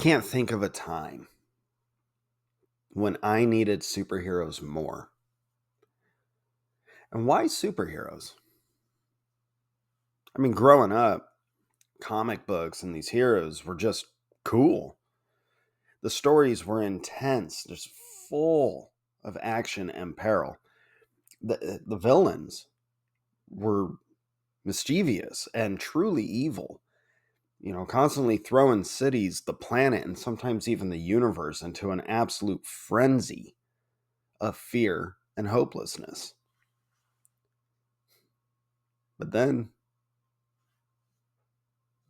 can't think of a time when I needed superheroes more. And why superheroes? I mean, growing up, comic books and these heroes were just cool. The stories were intense, just full of action and peril. The villains were mischievous and truly evil, constantly throwing cities, the planet, and sometimes even the universe into an absolute frenzy of fear and hopelessness. But then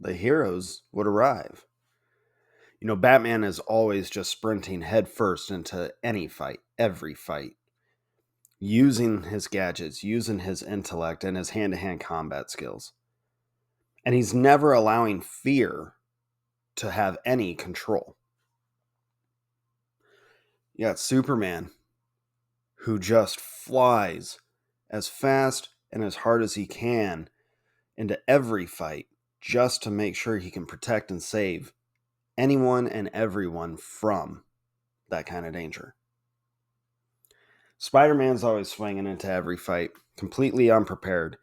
the heroes would arrive. Batman is always just sprinting headfirst into any fight, every fight, using his gadgets, using his intellect, and his hand to hand combat skills. And he's never allowing fear to have any control. You got Superman, who just flies as fast and as hard as he can into every fight just to make sure he can protect and save anyone and everyone from that kind of danger. Spider-Man's always swinging into every fight, completely unprepared,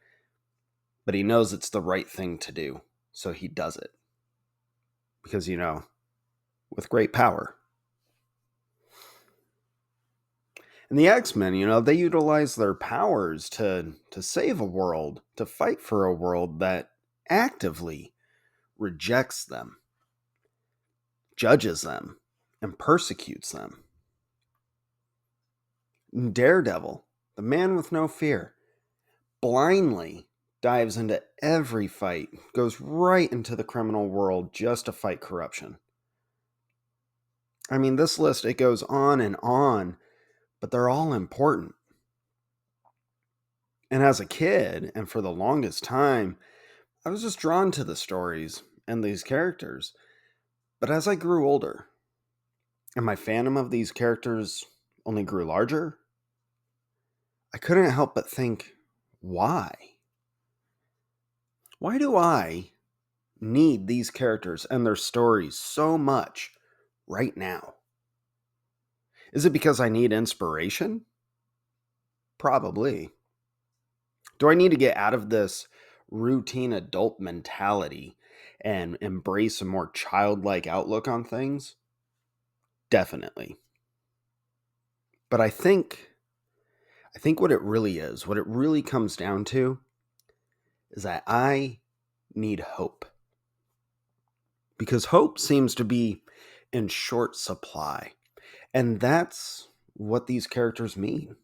but he knows it's the right thing to do, so he does it. Because, with great power. And the X-Men, they utilize their powers to save a world, to fight for a world that actively rejects them, judges them, and persecutes them. Daredevil, the man with no fear, blindly dives into every fight, goes right into the criminal world just to fight corruption. I mean, this list, it goes on, but they're all important. And as a kid, and for the longest time, I was just drawn to the stories and these characters. But as I grew older, and my fandom of these characters only grew larger, I couldn't help but think, why? Why do I need these characters and their stories so much right now? Is it because I need inspiration? Probably. Do I need to get out of this routine adult mentality and embrace a more childlike outlook on things? Definitely. But I think what it really is, what it really comes down to, is that I need hope. Because hope seems to be in short supply. And that's what these characters mean.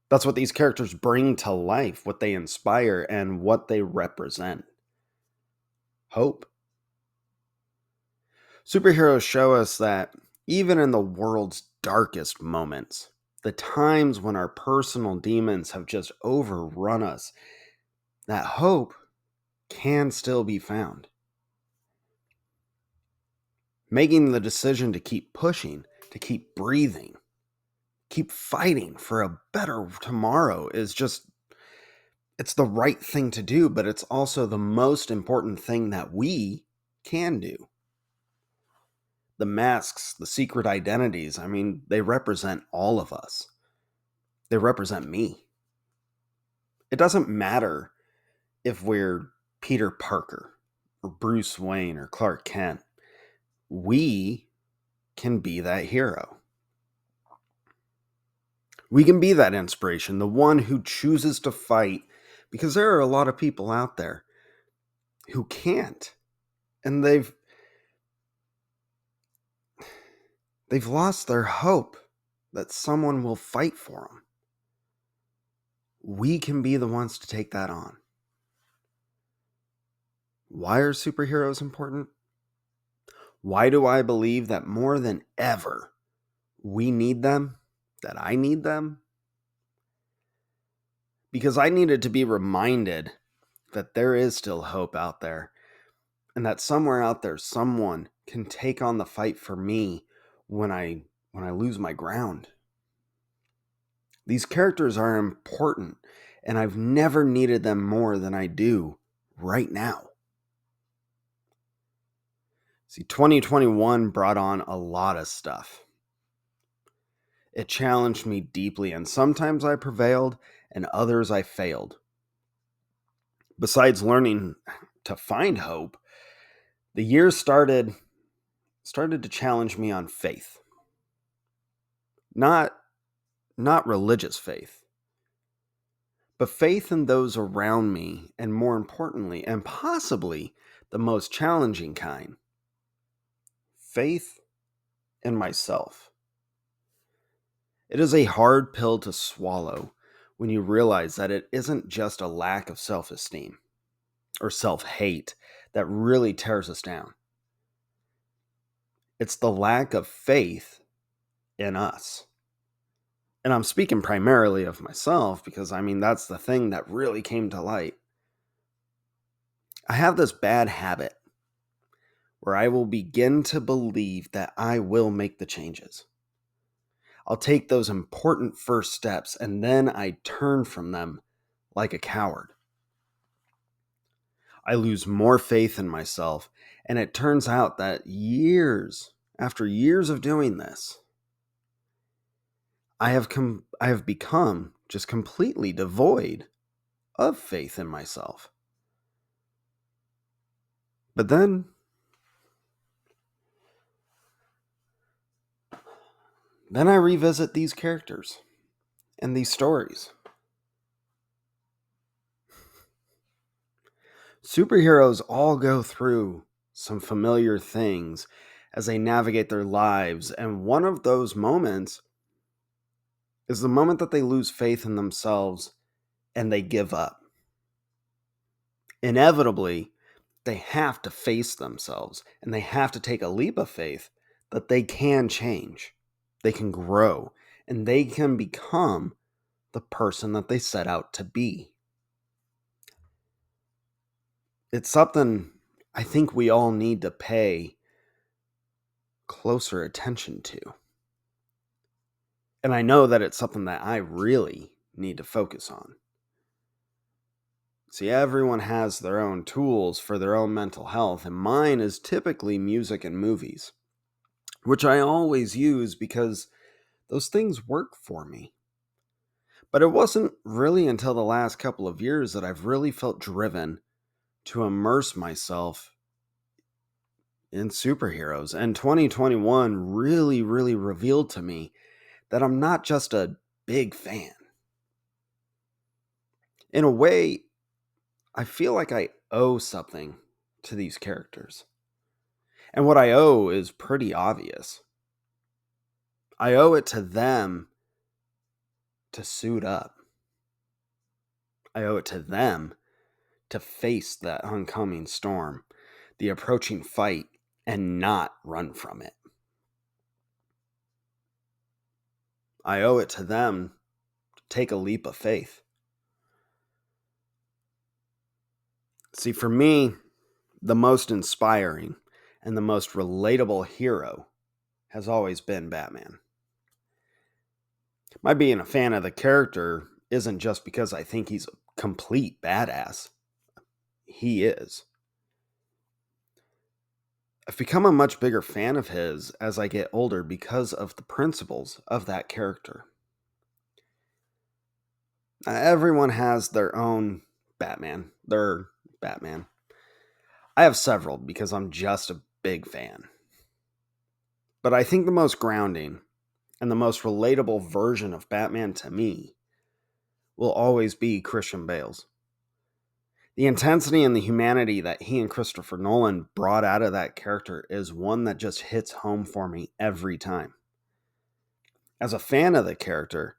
That's what these characters bring to life, what they inspire, and what they represent. Hope. Superheroes show us that even in the world's darkest moments, the times when our personal demons have just overrun us, that hope can still be found. Making the decision to keep pushing, to keep breathing, keep fighting for a better tomorrow is just, it's the right thing to do, but it's also the most important thing that we can do. The masks, the secret identities, I mean, they represent all of us. They represent me. It doesn't matter if we're Peter Parker or Bruce Wayne or Clark Kent. We can be that hero. We can be that inspiration, the one who chooses to fight, because there are a lot of people out there who can't. And they've lost their hope that someone will fight for them. We can be the ones to take that on. Why are superheroes important? Why do I believe that more than ever we need them, that I need them? Because I needed to be reminded that there is still hope out there, and that somewhere out there someone can take on the fight for me when I lose my ground. These characters are important, and I've never needed them more than I do right now. See, 2021 brought on a lot of stuff. It challenged me deeply, and sometimes I prevailed, and others I failed. Besides learning to find hope, the year started to challenge me on faith. Not religious faith, but faith in those around me, and more importantly, and possibly the most challenging kind, faith in myself. It is a hard pill to swallow when you realize that it isn't just a lack of self-esteem or self-hate that really tears us down. It's the lack of faith in us. And I'm speaking primarily of myself because, that's the thing that really came to light. I have this bad habit where I will begin to believe that I will make the changes. I'll take those important first steps and then I turn from them like a coward. I lose more faith in myself, and it turns out that after years of doing this, I have become just completely devoid of faith in myself. But then I revisit these characters and these stories. Superheroes all go through some familiar things as they navigate their lives, and one of those moments is the moment that they lose faith in themselves and they give up. Inevitably, they have to face themselves and they have to take a leap of faith that they can change, they can grow, and they can become the person that they set out to be. It's something I think we all need to pay closer attention to. And I know that it's something that I really need to focus on. See, everyone has their own tools for their own mental health, and mine is typically music and movies, which I always use because those things work for me. But it wasn't really until the last couple of years that I've really felt driven to immerse myself in superheroes. And 2021 really, really revealed to me that I'm not just a big fan. In a way, I feel like I owe something to these characters. And what I owe is pretty obvious. I owe it to them to suit up. I owe it to them to face that oncoming storm, the approaching fight, and not run from it. I owe it to them to take a leap of faith. See, for me, the most inspiring and the most relatable hero has always been Batman. My being a fan of the character isn't just because I think he's a complete badass. He is. I've become a much bigger fan of his as I get older because of the principles of that character. Everyone has their own Batman. Their Batman. I have several because I'm just a big fan. But I think the most grounding and the most relatable version of Batman to me will always be Christian Bale's. The intensity and the humanity that he and Christopher Nolan brought out of that character is one that just hits home for me every time. As a fan of the character,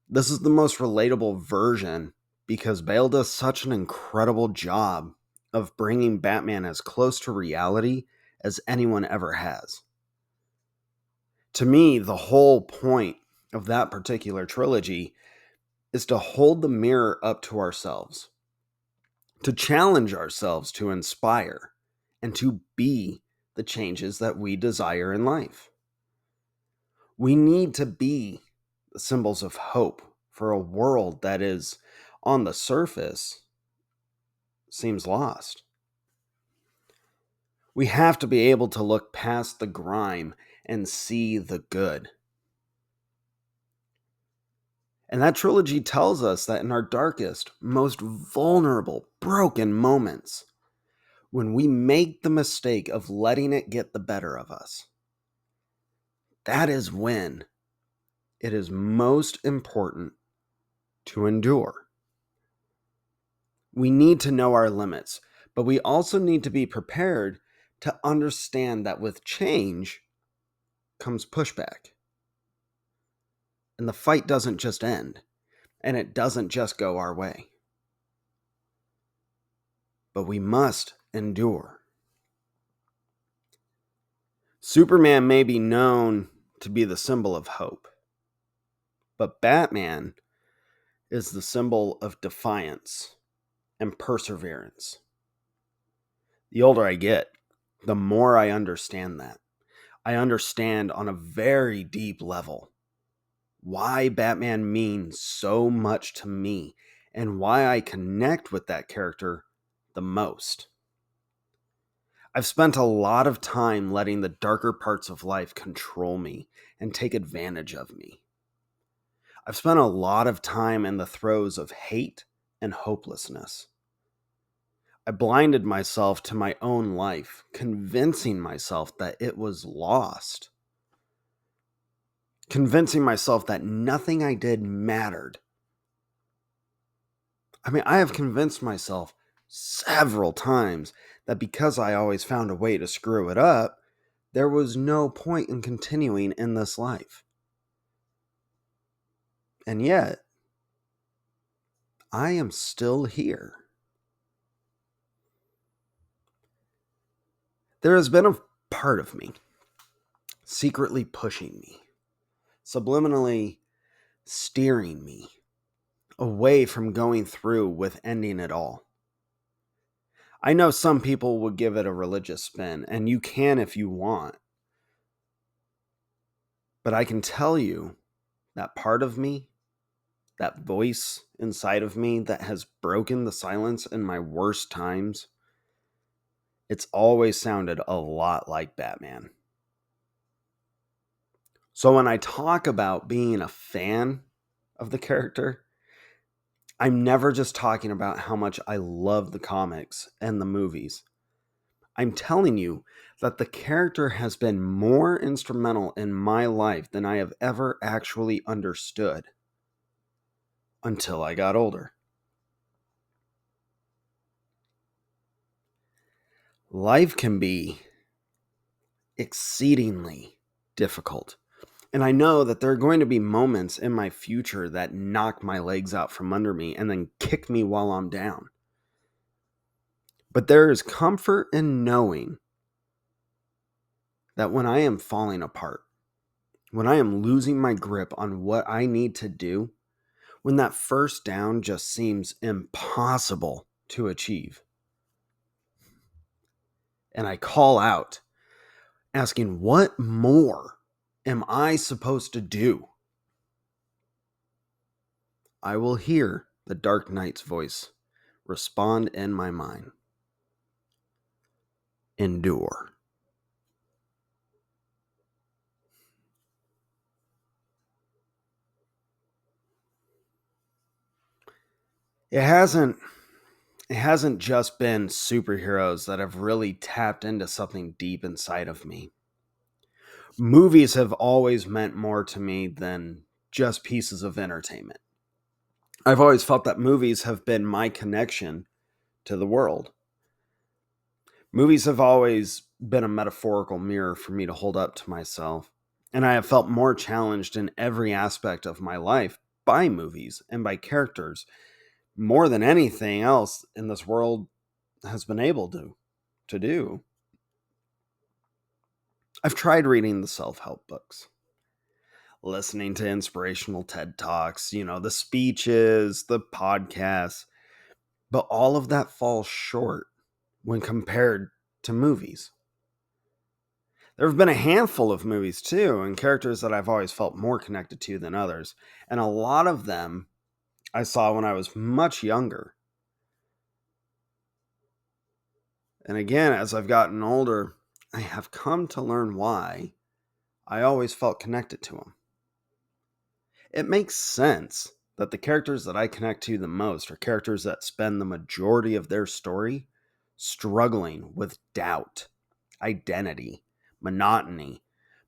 this is the most relatable version because Bale does such an incredible job of bringing Batman as close to reality as anyone ever has. To me, the whole point of that particular trilogy is to hold the mirror up to ourselves, to challenge ourselves to inspire, and to be the changes that we desire in life. We need to be the symbols of hope for a world that is, on the surface, seems lost. We have to be able to look past the grime and see the good. And that trilogy tells us that in our darkest, most vulnerable, broken moments, when we make the mistake of letting it get the better of us, that is when it is most important to endure. We need to know our limits, but we also need to be prepared to understand that with change comes pushback. And the fight doesn't just end, and it doesn't just go our way. But we must endure. Superman may be known to be the symbol of hope, but Batman is the symbol of defiance and perseverance. The older I get, the more I understand that. I understand on a very deep level why Batman means so much to me and why I connect with that character the most. I've spent a lot of time letting the darker parts of life control me and take advantage of me. I've spent a lot of time in the throes of hate and hopelessness. I blinded myself to my own life, convincing myself that it was lost. Convincing myself that nothing I did mattered. I have convinced myself several times that because I always found a way to screw it up, there was no point in continuing in this life. And yet, I am still here. There has been a part of me secretly pushing me, subliminally steering me away from going through with ending it all. I know some people would give it a religious spin, and you can if you want. But I can tell you that part of me, that voice inside of me that has broken the silence in my worst times, it's always sounded a lot like Batman. So when I talk about being a fan of the character, I'm never just talking about how much I love the comics and the movies. I'm telling you that the character has been more instrumental in my life than I have ever actually understood until I got older. Life can be exceedingly difficult. And I know that there are going to be moments in my future that knock my legs out from under me and then kick me while I'm down. But there is comfort in knowing that when I am falling apart, when I am losing my grip on what I need to do, when that first down just seems impossible to achieve, and I call out, asking, what more am I supposed to do? I will hear the Dark Knight's voice respond in my mind. Endure. It hasn't just been superheroes that have really tapped into something deep inside of me. Movies have always meant more to me than just pieces of entertainment. I've always felt that movies have been my connection to the world. Movies have always been a metaphorical mirror for me to hold up to myself, and I have felt more challenged in every aspect of my life by movies and by characters more than anything else in this world has been able to do. I've tried reading the self-help books, listening to inspirational TED Talks, the speeches, the podcasts, but all of that falls short when compared to movies. There have been a handful of movies too, and characters that I've always felt more connected to than others, and a lot of them I saw when I was much younger. And again, as I've gotten older, I have come to learn why I always felt connected to him. It makes sense that the characters that I connect to the most are characters that spend the majority of their story struggling with doubt, identity, monotony,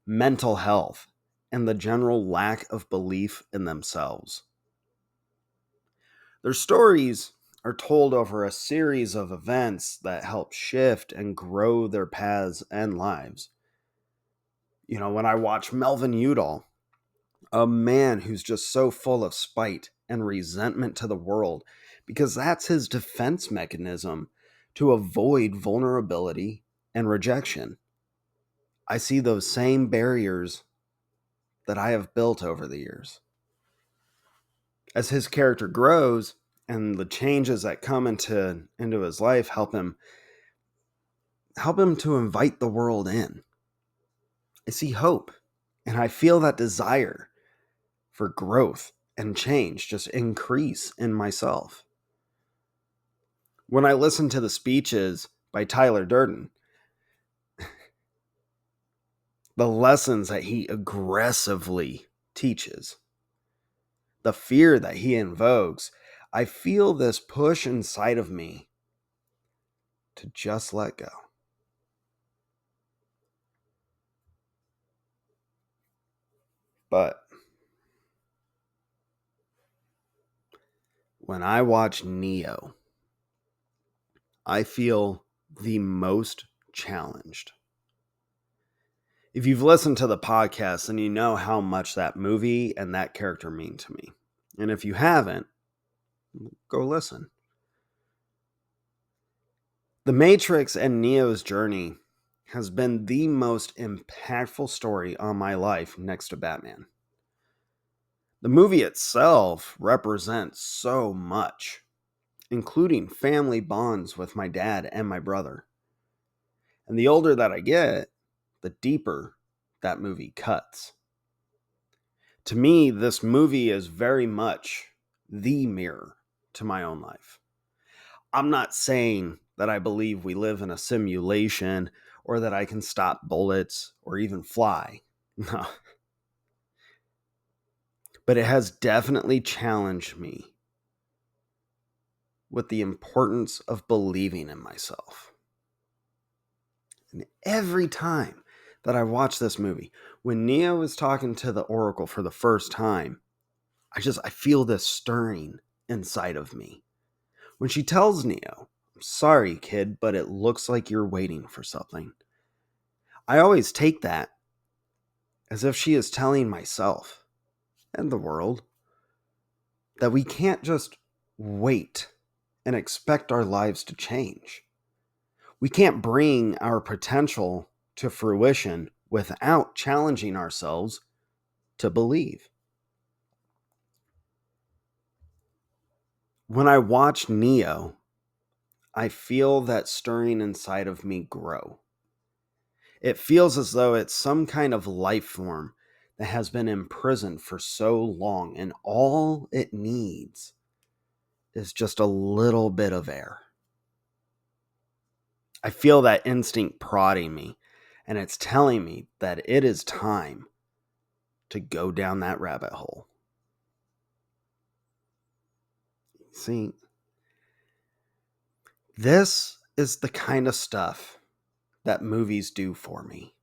mental health, and the general lack of belief in themselves. Their stories are told over a series of events that help shift and grow their paths and lives. When I watch Melvin Udall, a man who's just so full of spite and resentment to the world, because that's his defense mechanism to avoid vulnerability and rejection. I see those same barriers that I have built over the years. As his character grows and the changes that come into his life help him to invite the world in. I see hope, and I feel that desire for growth and change just increase in myself. When I listen to the speeches by Tyler Durden, the lessons that he aggressively teaches, the fear that he invokes, I feel this push inside of me to just let go. But when I watch Neo, I feel the most challenged. If you've listened to the podcast, then you know how much that movie and that character mean to me. And if you haven't, go listen. The Matrix and Neo's journey has been the most impactful story on my life next to Batman. The movie itself represents so much, including family bonds with my dad and my brother. And the older that I get, the deeper that movie cuts. To me, this movie is very much the mirror to my own life. I'm not saying that I believe we live in a simulation or that I can stop bullets or even fly. No. But it has definitely challenged me with the importance of believing in myself. And every time that I watch this movie, when Neo is talking to the Oracle for the first time, I feel this stirring inside of me. When she tells Neo, "I'm sorry, kid, but it looks like you're waiting for something," I always take that as if she is telling myself and the world that we can't just wait and expect our lives to change. We can't bring our potential to fruition without challenging ourselves to believe. When I watch Neo, I feel that stirring inside of me grow. It feels as though it's some kind of life form that has been imprisoned for so long, and all it needs is just a little bit of air. I feel that instinct prodding me, and it's telling me that it is time to go down that rabbit hole. See, this is the kind of stuff that movies do for me.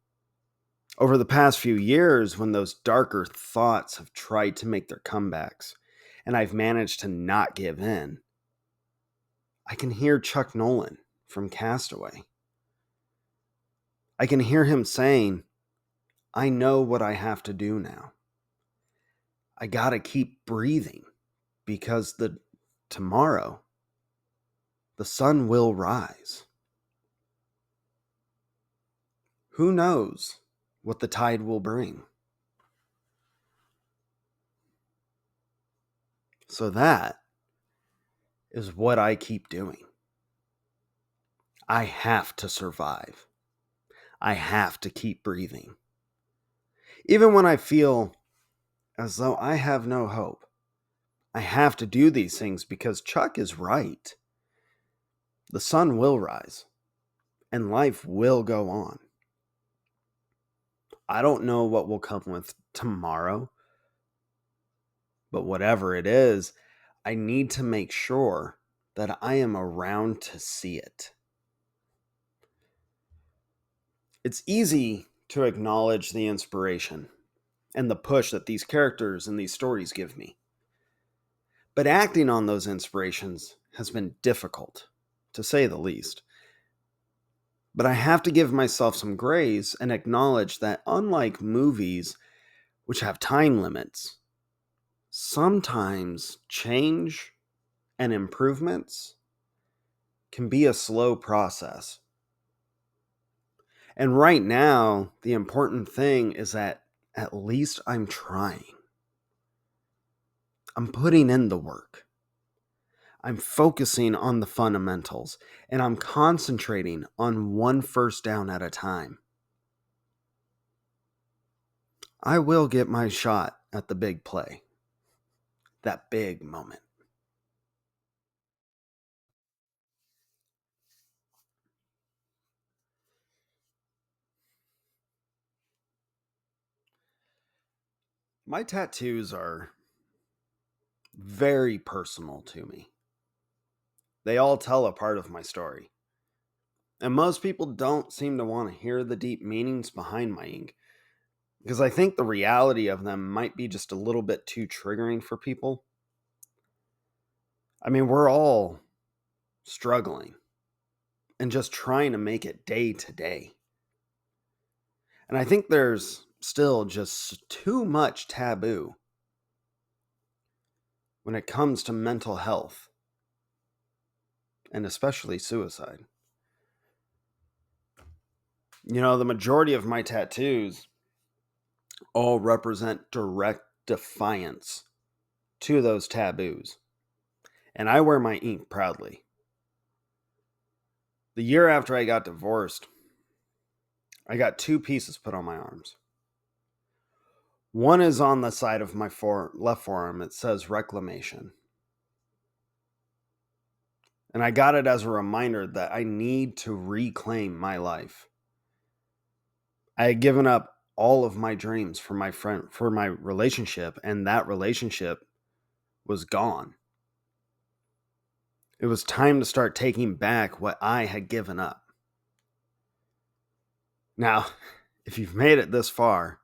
Over the past few years, when those darker thoughts have tried to make their comebacks, and I've managed to not give in, I can hear Chuck Nolan from Castaway. I can hear him saying, "I know what I have to do now. I gotta keep breathing because tomorrow, the sun will rise. Who knows what the tide will bring?" So that is what I keep doing. I have to survive. I have to keep breathing. Even when I feel as though I have no hope, I have to do these things because Chuck is right. The sun will rise. and life will go on. I don't know what will come with tomorrow, but whatever it is, I need to make sure that I am around to see it. It's easy to acknowledge the inspiration and the push that these characters and these stories give me. But acting on those inspirations has been difficult, to say the least. But I have to give myself some grace and acknowledge that unlike movies, which have time limits, sometimes change and improvements can be a slow process. And right now, the important thing is that at least I'm trying. I'm putting in the work. I'm focusing on the fundamentals, and I'm concentrating on one first down at a time. I will get my shot at the big play, that big moment. My tattoos are very personal to me. They all tell a part of my story. And most people don't seem to want to hear the deep meanings behind my ink because I think the reality of them might be just a little bit too triggering for people. I mean, we're all struggling and just trying to make it day to day. And I think there's still just too much taboo when it comes to mental health and especially suicide. You know, the majority of my tattoos all represent direct defiance to those taboos. And I wear my ink proudly. The year after I got divorced, I got two pieces put on my arms. One is on the side of my left forearm. It says reclamation. And I got it as a reminder that I need to reclaim my life. I had given up all of my dreams for my relationship, and that relationship was gone. It was time to start taking back what I had given up. Now, if you've made it this far,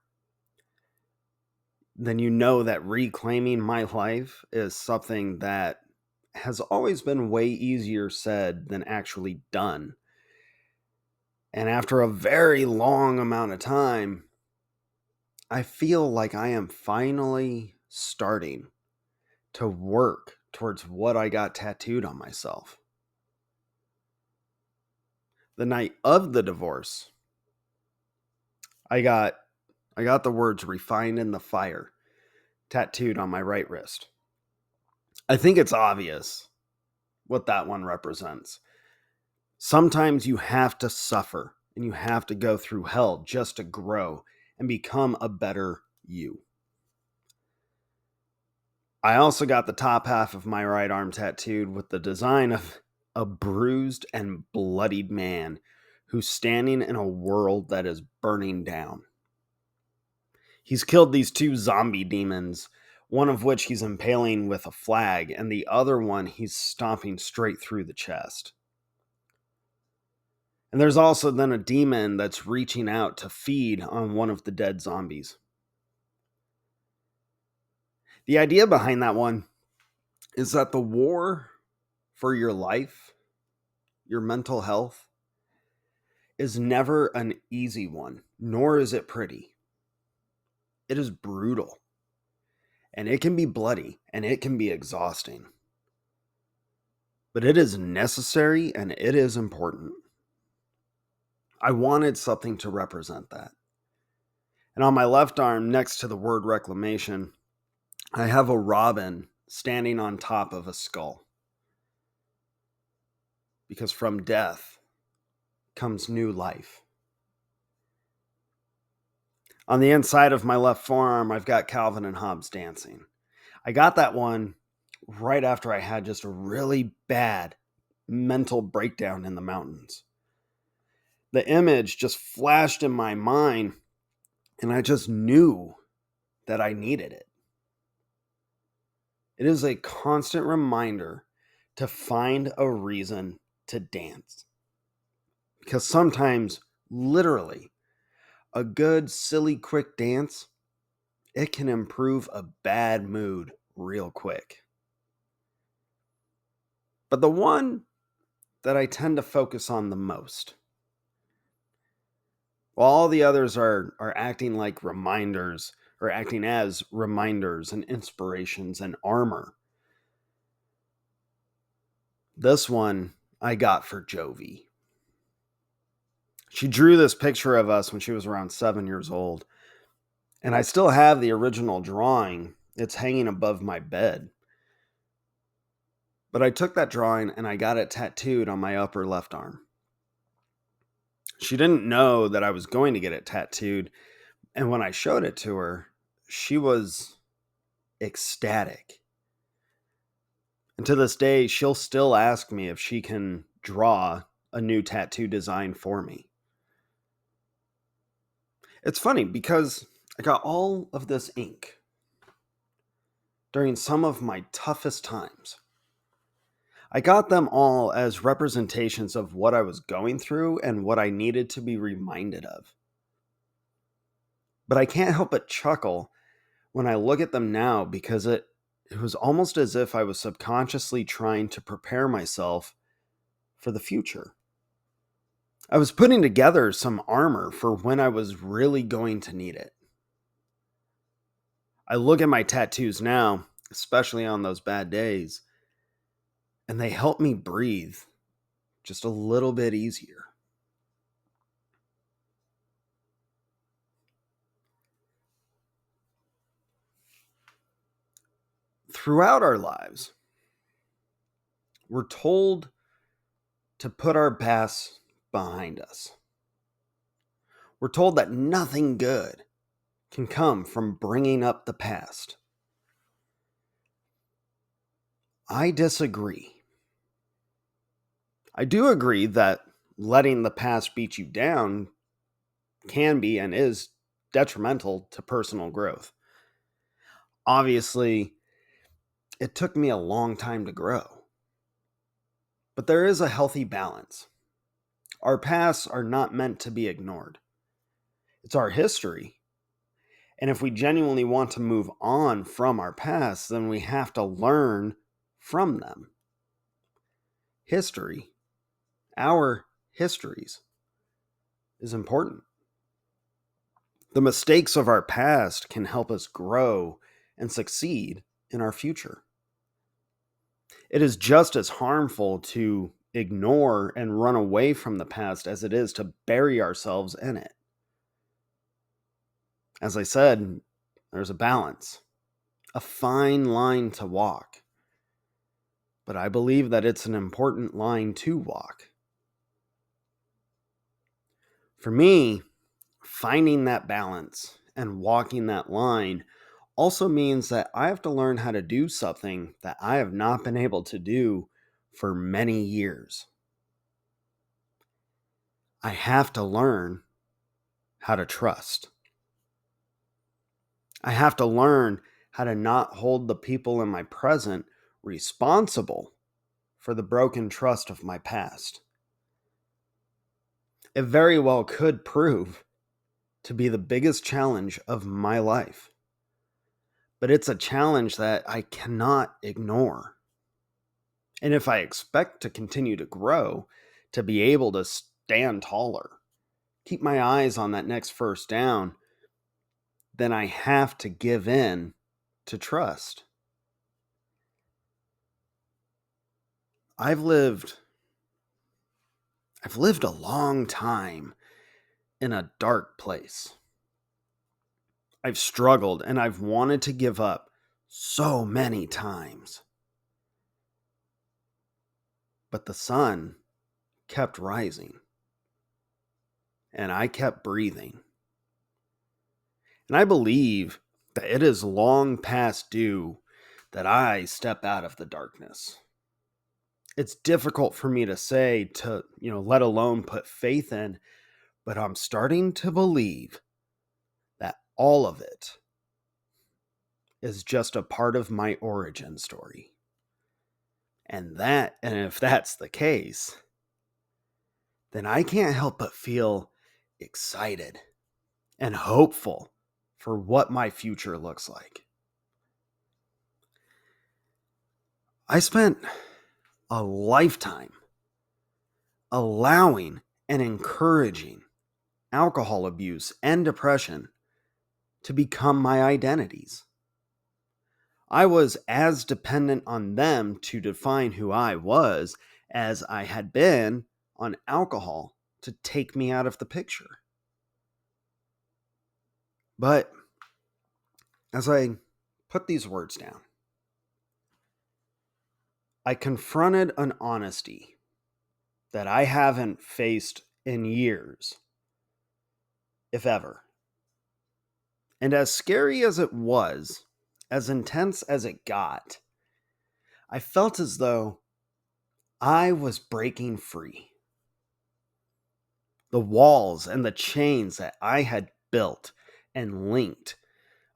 then you know that reclaiming my life is something that has always been way easier said than actually done. And after a very long amount of time, I feel like I am finally starting to work towards what I got tattooed on myself. The night of the divorce, I got the words refined in the fire tattooed on my right wrist. I think it's obvious what that one represents. Sometimes you have to suffer and you have to go through hell just to grow and become a better you. I also got the top half of my right arm tattooed with the design of a bruised and bloodied man who's standing in a world that is burning down. He's killed these two zombie demons, one of which he's impaling with a flag, and the other one he's stomping straight through the chest. And there's also then a demon that's reaching out to feed on one of the dead zombies. The idea behind that one is that the war for your life, your mental health, is never an easy one, nor is it pretty. It is brutal, and it can be bloody, and it can be exhausting. But it is necessary, and it is important. I wanted something to represent that. And on my left arm, next to the word reclamation, I have a robin standing on top of a skull. Because from death comes new life. On the inside of my left forearm, I've got Calvin and Hobbes dancing. I got that one right after I had just a really bad mental breakdown in the mountains. The image just flashed in my mind, and I just knew that I needed it. It is a constant reminder to find a reason to dance. Because sometimes, literally, a good, silly, quick dance, it can improve a bad mood real quick. But the one that I tend to focus on the most, while all the others are acting like reminders, or acting as reminders and inspirations and armor, this one I got for Jovi. She drew this picture of us when she was around 7 years old, and I still have the original drawing. It's hanging above my bed. But I took that drawing and I got it tattooed on my upper left arm. She didn't know that I was going to get it tattooed, and when I showed it to her, she was ecstatic. And to this day, she'll still ask me if she can draw a new tattoo design for me. It's funny because I got all of this ink during some of my toughest times. I got them all as representations of what I was going through and what I needed to be reminded of. But I can't help but chuckle when I look at them now, because it was almost as if I was subconsciously trying to prepare myself for the future. I was putting together some armor for when I was really going to need it. I look at my tattoos now, especially on those bad days, and they help me breathe just a little bit easier. Throughout our lives, we're told to put our past behind us. We're told that nothing good can come from bringing up the past. I disagree. I do agree that letting the past beat you down can be and is detrimental to personal growth. Obviously, it took me a long time to grow. But there is a healthy balance. Our pasts are not meant to be ignored. It's our history. And if we genuinely want to move on from our past, then we have to learn from them. History, our histories, is important. The mistakes of our past can help us grow and succeed in our future. It is just as harmful to ignore and run away from the past as it is to bury ourselves in it. As I said, there's a balance, a fine line to walk. But I believe that it's an important line to walk. For me, finding that balance and walking that line also means that I have to learn how to do something that I have not been able to do for many years. I have to learn how to trust. I have to learn how to not hold the people in my present responsible for the broken trust of my past. It very well could prove to be the biggest challenge of my life. But it's a challenge that I cannot ignore. And if I expect to continue to grow, to be able to stand taller, keep my eyes on that next first down, then I have to give in to trust. I've lived a long time in a dark place. I've struggled and I've wanted to give up so many times. But the sun kept rising, and I kept breathing. And I believe that it is long past due that I step out of the darkness. It's difficult for me to say to, let alone put faith in, but I'm starting to believe that all of it is just a part of my origin story. And if that's the case, then I can't help but feel excited and hopeful for what my future looks like. I spent a lifetime allowing and encouraging alcohol abuse and depression to become my identities. I was as dependent on them to define who I was as I had been on alcohol to take me out of the picture. But as I put these words down, I confronted an honesty that I haven't faced in years, if ever. And as scary as it was, as intense as it got, I felt as though I was breaking free. The walls and the chains that I had built and linked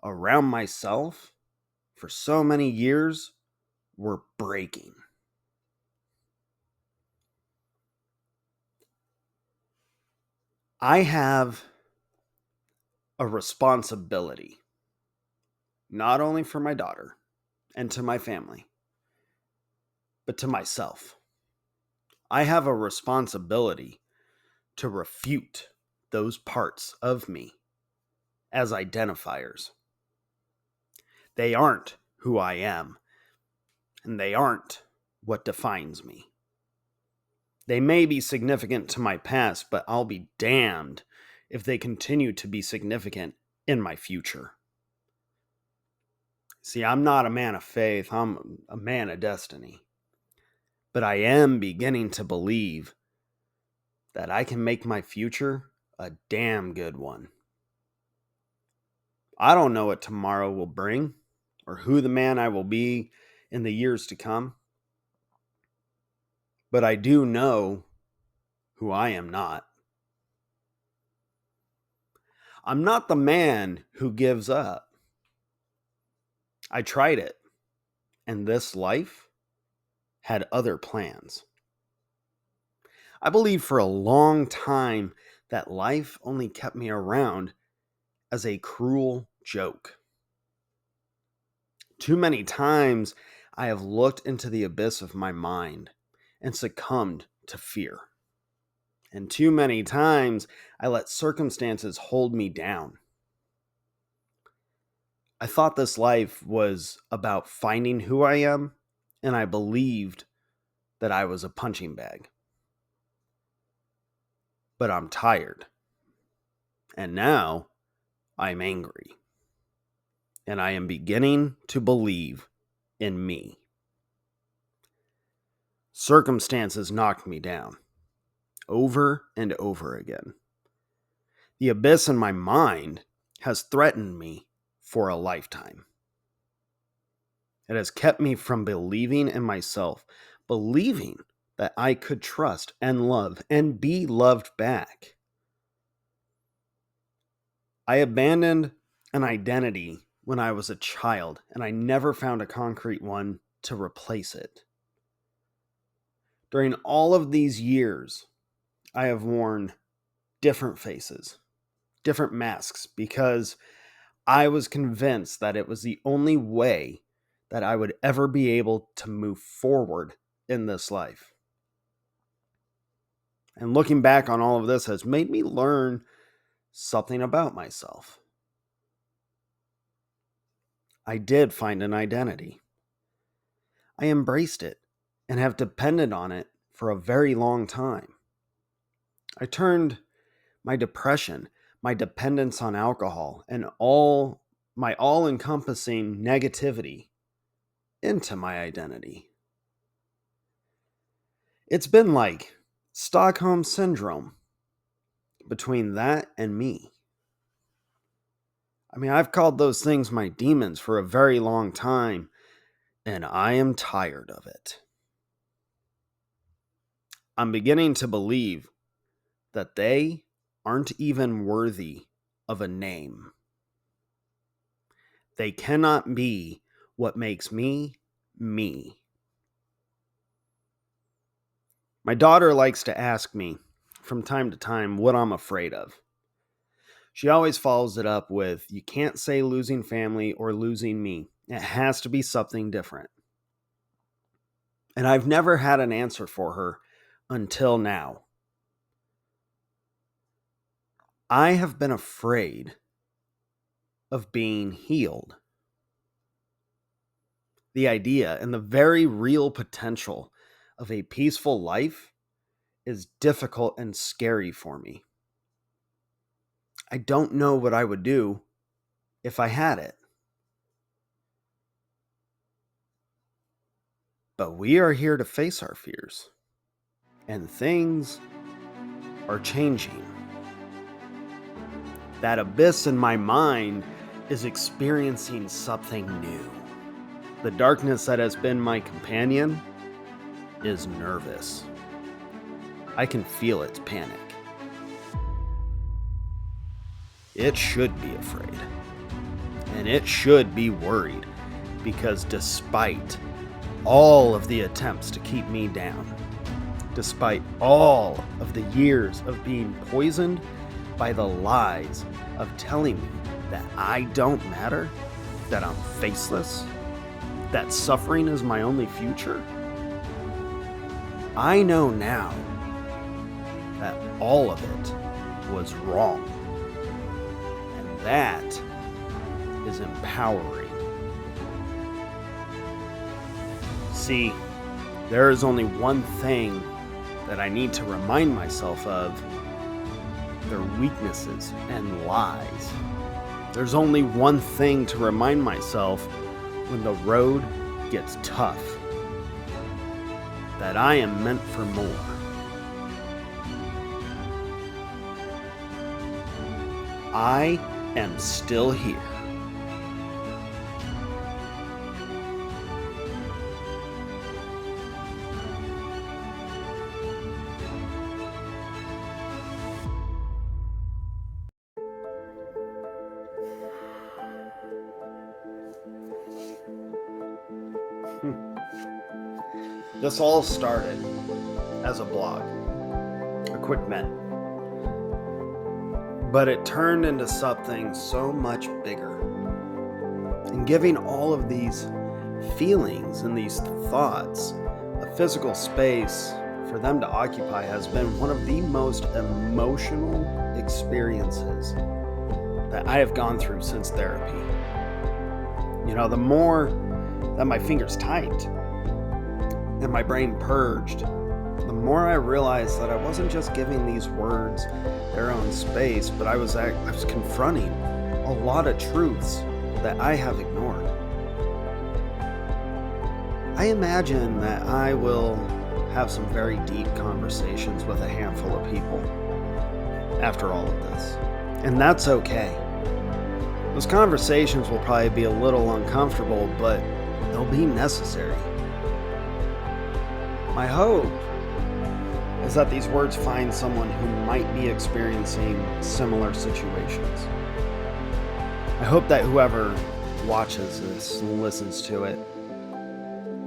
around myself for so many years were breaking. I have a responsibility, not only for my daughter and to my family, but to myself. I have a responsibility to refute those parts of me as identifiers. They aren't who I am, and they aren't what defines me. They may be significant to my past, but I'll be damned if they continue to be significant in my future. See, I'm not a man of faith, I'm a man of destiny. But I am beginning to believe that I can make my future a damn good one. I don't know what tomorrow will bring or who the man I will be in the years to come. But I do know who I am not. I'm not the man who gives up. I tried it, and this life had other plans. I believed for a long time that life only kept me around as a cruel joke. Too many times I have looked into the abyss of my mind and succumbed to fear. And too many times I let circumstances hold me down. I thought this life was about finding who I am, and I believed that I was a punching bag. But I'm tired. And now I'm angry. And I am beginning to believe in me. Circumstances knocked me down over and over again. The abyss in my mind has threatened me for a lifetime. It has kept me from believing in myself, believing that I could trust and love and be loved back. I abandoned an identity when I was a child, and I never found a concrete one to replace it. During all of these years, I have worn different faces, different masks, because I was convinced that it was the only way that I would ever be able to move forward in this life. And looking back on all of this has made me learn something about myself. I did find an identity. I embraced it and have depended on it for a very long time. I turned my depression, my dependence on alcohol, and my all-encompassing negativity into my identity. It's been like Stockholm Syndrome between that and me. I mean, I've called those things my demons for a very long time, and I am tired of it. I'm beginning to believe that they aren't even worthy of a name. They cannot be what makes me, me. My daughter likes to ask me from time to time what I'm afraid of. She always follows it up with, you can't say losing family or losing me. It has to be something different. And I've never had an answer for her until now. I have been afraid of being healed. The idea and the very real potential of a peaceful life is difficult and scary for me. I don't know what I would do if I had it. But we are here to face our fears, and things are changing. That abyss in my mind is experiencing something new. The darkness that has been my companion is nervous. I can feel its panic. It should be afraid. And it should be worried, because despite all of the attempts to keep me down, despite all of the years of being poisoned by the lies of telling me that I don't matter, that I'm faceless, that suffering is my only future, I know now that all of it was wrong. And that is empowering. See, there is only one thing that I need to remind myself of: their weaknesses and lies. There's only one thing to remind myself when the road gets tough: that I am meant for more. I am still here. This all started as a blog, a quick minute, but it turned into something so much bigger. And giving all of these feelings and these thoughts a physical space for them to occupy has been one of the most emotional experiences that I have gone through since therapy. You know, the more that my fingers tightened and my brain purged, the more I realized that I wasn't just giving these words their own space, but I was confronting a lot of truths that I have ignored. I imagine that I will have some very deep conversations with a handful of people after all of this, and that's okay. Those conversations will probably be a little uncomfortable, but they'll be necessary. My hope is that these words find someone who might be experiencing similar situations. I hope that whoever watches this and listens to it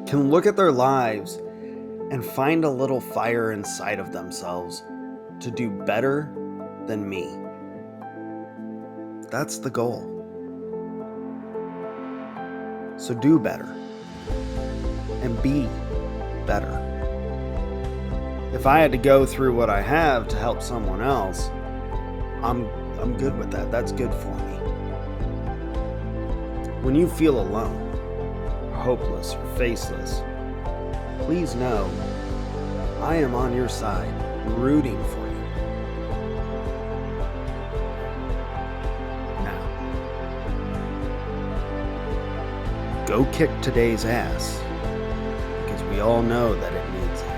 can look at their lives and find a little fire inside of themselves to do better than me. That's the goal. So do better and be better. If I had to go through what I have to help someone else, I'm good with that. That's good for me. When you feel alone, or hopeless, or faceless, please know I am on your side, rooting for you. Now, go kick today's ass, because we all know that it needs it.